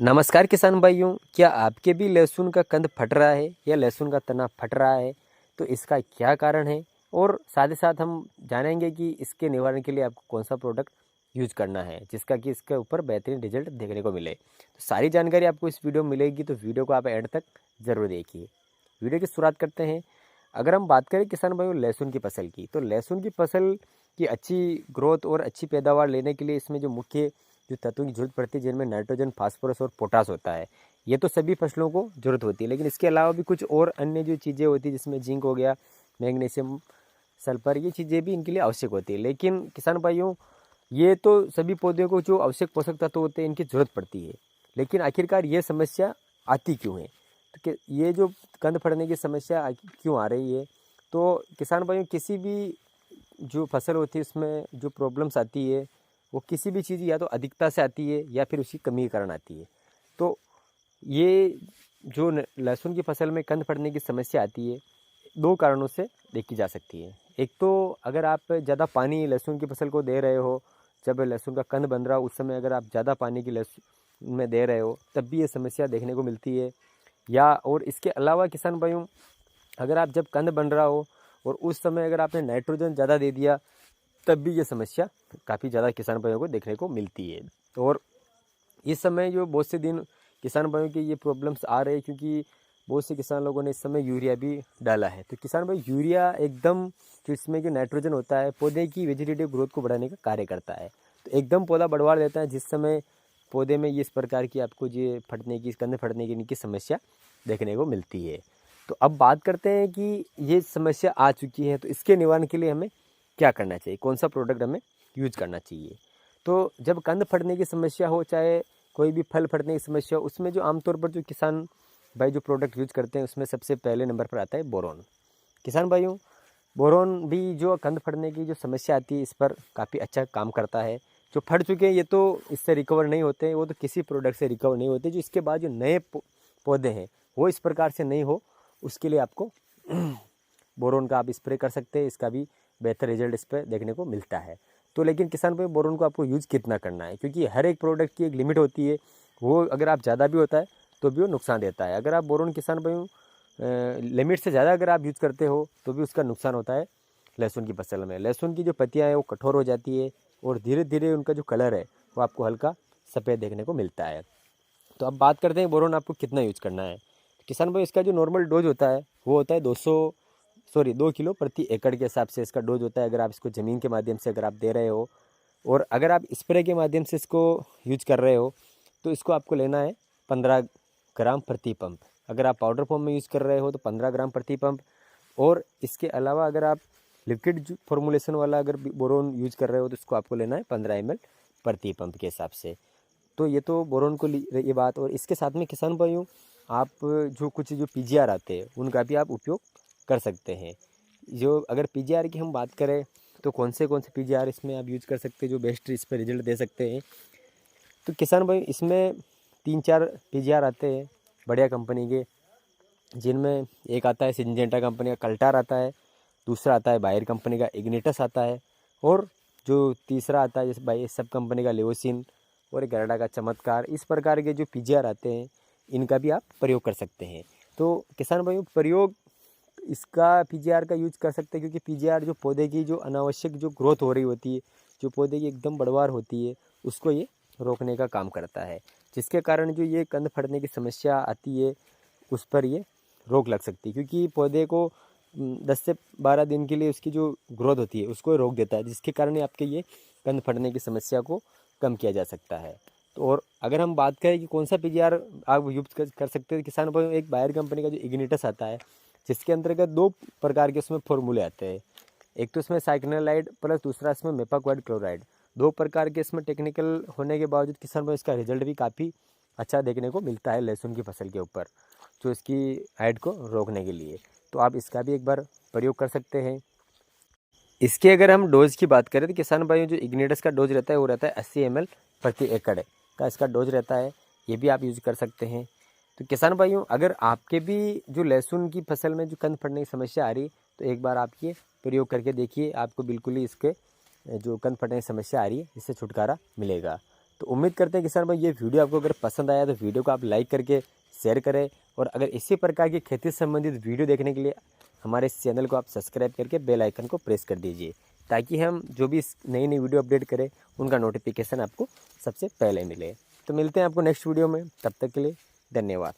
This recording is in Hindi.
नमस्कार किसान भाइयों, क्या आपके भी लहसुन का कंद फट रहा है या लहसुन का तना फट रहा है? तो इसका क्या कारण है और साथ ही साथ हम जानेंगे कि इसके निवारण के लिए आपको कौन सा प्रोडक्ट यूज करना है जिसका कि इसके ऊपर बेहतरीन रिजल्ट देखने को मिले। तो सारी जानकारी आपको इस वीडियो में मिलेगी, तो वीडियो को आप एंड तक ज़रूर देखिए। वीडियो की शुरुआत करते हैं। अगर हम बात करें किसान भाइयों लहसुन की फसल की, तो लहसुन की फसल की अच्छी ग्रोथ और अच्छी पैदावार लेने के लिए इसमें जो मुख्य जो तत्वों की जरूरत पड़ती है, जिनमें नाइट्रोजन, फास्फोरस और पोटास होता है, ये तो सभी फसलों को जरूरत होती है। लेकिन इसके अलावा भी कुछ और अन्य जो चीज़ें होती है, जिसमें जिंक हो गया, मैग्नीशियम, सल्फर, ये चीज़ें भी इनके लिए आवश्यक होती है। लेकिन किसान भाइयों, ये तो सभी पौधों को जो आवश्यक पोषक तत्व होते हैं इनकी जरूरत पड़ती है, लेकिन आखिरकार ये समस्या आती क्यों है? तो ये जो कंद फटने की समस्या क्यों आ रही है? तो किसान भाइयों, किसी भी जो फसल होती है उसमें जो प्रॉब्लम्स आती है, वो किसी भी चीज़ या तो अधिकता से आती है या फिर उसकी कमी के कारण आती है। तो ये जो लहसुन की फसल में कंद फटने की समस्या आती है, दो कारणों से देखी जा सकती है। एक तो अगर आप ज़्यादा पानी लहसुन की फसल को दे रहे हो, जब लहसुन का कंद बन रहा हो उस समय अगर आप ज़्यादा पानी की लहसुन में दे रहे हो, तब भी ये समस्या देखने को मिलती है। या और इसके अलावा किसान भाइयों, अगर आप जब कंद बन रहा हो और उस समय अगर आपने नाइट्रोजन ज़्यादा दे दिया, तब भी ये समस्या काफ़ी ज़्यादा किसान भाइयों को देखने को मिलती है। और इस समय जो बहुत से दिन किसान भाइयों की ये प्रॉब्लम्स आ रहे हैं, क्योंकि बहुत से किसान लोगों ने इस समय यूरिया भी डाला है। तो किसान भाई, यूरिया एकदम जो इसमें जो नाइट्रोजन होता है, पौधे की वेजिटेटिव ग्रोथ को बढ़ाने का कार्य करता है। तो एकदम पौधा बढ़वा देता है, जिस समय पौधे में ये इस प्रकार की आपको ये फटने की, कंद फटने की इनकी समस्या देखने को मिलती है। तो अब बात करते हैं कि ये समस्या आ चुकी है, तो इसके निवारण के लिए हमें क्या करना चाहिए, कौन सा प्रोडक्ट हमें यूज करना चाहिए? तो जब कंद फटने की समस्या हो, चाहे कोई भी फल फटने की समस्या हो, उसमें जो आमतौर पर जो किसान भाई जो प्रोडक्ट यूज करते हैं, उसमें सबसे पहले नंबर पर आता है बोरोन। किसान भाइयों, बोरोन भी जो कंद फटने की जो समस्या आती है, इस पर काफ़ी अच्छा काम करता है। जो फट चुके हैं ये तो इससे रिकवर नहीं होते, वो तो किसी प्रोडक्ट से रिकवर नहीं होते। जो इसके बाद जो नए पौधे हैं वो इस प्रकार से नहीं हो, उसके लिए आपको बोरोन का आप स्प्रे कर सकते हैं। इसका भी बेहतर रिजल्ट इस पर देखने को मिलता है। तो लेकिन किसान भाई, बोरोन को आपको यूज़ कितना करना है, क्योंकि हर एक प्रोडक्ट की एक लिमिट होती है। वो अगर आप ज़्यादा भी होता है तो भी वो नुकसान देता है। अगर आप बोरोन किसान भाई लिमिट से ज़्यादा अगर आप यूज़ करते हो तो भी उसका नुकसान होता है। लहसुन की फसल में लहसुन की जो पत्तियाँ हैं वो कठोर हो जाती है और धीरे धीरे उनका जो कलर है वो आपको हल्का सफ़ेद देखने को मिलता है। तो अब बात करते हैं बोरोन आपको कितना यूज करना है। किसान भाई, इसका जो नॉर्मल डोज होता है वो होता है 2 किलो प्रति एकड़ के हिसाब से इसका डोज होता है। अगर आप इसको ज़मीन के माध्यम से अगर आप दे रहे हो और अगर आप स्प्रे के माध्यम से इसको यूज कर रहे हो, तो इसको आपको लेना है 15 ग्राम प्रति पंप। अगर आप पाउडर फॉर्म में यूज़ कर रहे हो तो 15 ग्राम प्रति पंप। और इसके अलावा अगर आप लिक्विड फॉर्मुलेशन वाला अगर बोरोन यूज कर रहे हो तो इसको आपको लेना है 15 ml प्रति पंप के हिसाब से। तो ये तो बोरोन को ये बात। और इसके साथ में किसान भाइयों, आप जो कुछ जो पीजीआर आते हैं उनका भी आप उपयोग कर सकते हैं। जो अगर पीजीआर की हम बात करें तो कौन से पीजीआर इसमें आप यूज कर सकते हैं जो बेस्ट इस पर रिजल्ट दे सकते हैं? तो किसान भाई, इसमें 3-4 पीजीआर आते हैं बढ़िया कंपनी के, जिनमें एक आता है सिंजेंटा कंपनी का कल्टार आता है, दूसरा आता है बायर कंपनी का इग्निटस आता है, और जो तीसरा आता है जैसे बाई सब कंपनी का लेवोसिन और गैरडा का चमत्कार। इस प्रकार के जो पीजीआर आते हैं इनका भी आप प्रयोग कर सकते हैं। तो किसान भाइयों, प्रयोग इसका पीजीआर का यूज कर सकते हैं, क्योंकि पीजीआर जो पौधे की जो अनावश्यक जो ग्रोथ हो रही होती है, जो पौधे की एकदम बढ़वार होती है, उसको ये रोकने का काम करता है, जिसके कारण जो ये कंद फटने की समस्या आती है उस पर ये रोक लग सकती है। क्योंकि पौधे को 10 से 12 दिन के लिए उसकी जो ग्रोथ होती है उसको रोक देता है, जिसके कारण आपके ये कंद फटने की समस्या को कम किया जा सकता है। तो और अगर हम बात करें कि कौन सा पीजीआर आप यूज कर सकते हैं किसान भाइयों, एक बायर कंपनी का जो इग्निटस आता है, जिसके अंतर्गत 2 प्रकार के उसमें फॉर्मूले आते हैं। एक तो इसमें साइक्लोनाइड प्लस दूसरा इसमें मेपाक्वाइड क्लोराइड। 2 प्रकार के इसमें टेक्निकल होने के बावजूद किसान भाई इसका रिजल्ट भी काफ़ी अच्छा देखने को मिलता है लहसुन की फसल के ऊपर, जो इसकी हाइट को रोकने के लिए। तो आप इसका भी एक बार प्रयोग कर सकते हैं। इसके अगर हम डोज की बात करें तो किसान भाइयों, जो इग्निटस का डोज रहता है वो रहता है 80 ml प्रति एकड़ का इसका डोज रहता है। ये भी आप यूज़ कर सकते हैं। तो किसान भाइयों, अगर आपके भी जो लहसुन की फसल में जो कंद फटने की समस्या आ रही है, तो एक बार आप ये प्रयोग करके देखिए, आपको बिल्कुल ही इसके जो कंद फटने की समस्या आ रही है इससे छुटकारा मिलेगा। तो उम्मीद करते हैं किसान भाई ये वीडियो आपको अगर पसंद आया तो वीडियो को आप लाइक करके शेयर करें, और अगर इसी प्रकार की खेती से संबंधित वीडियो देखने के लिए हमारे इस चैनल को आप सब्सक्राइब करके बेल आइकन को प्रेस कर दीजिए, ताकि हम जो भी नई नई वीडियो अपडेट करें उनका नोटिफिकेशन आपको सबसे पहले मिले। तो मिलते हैं आपको नेक्स्ट वीडियो में, तब तक के लिए धन्यवाद।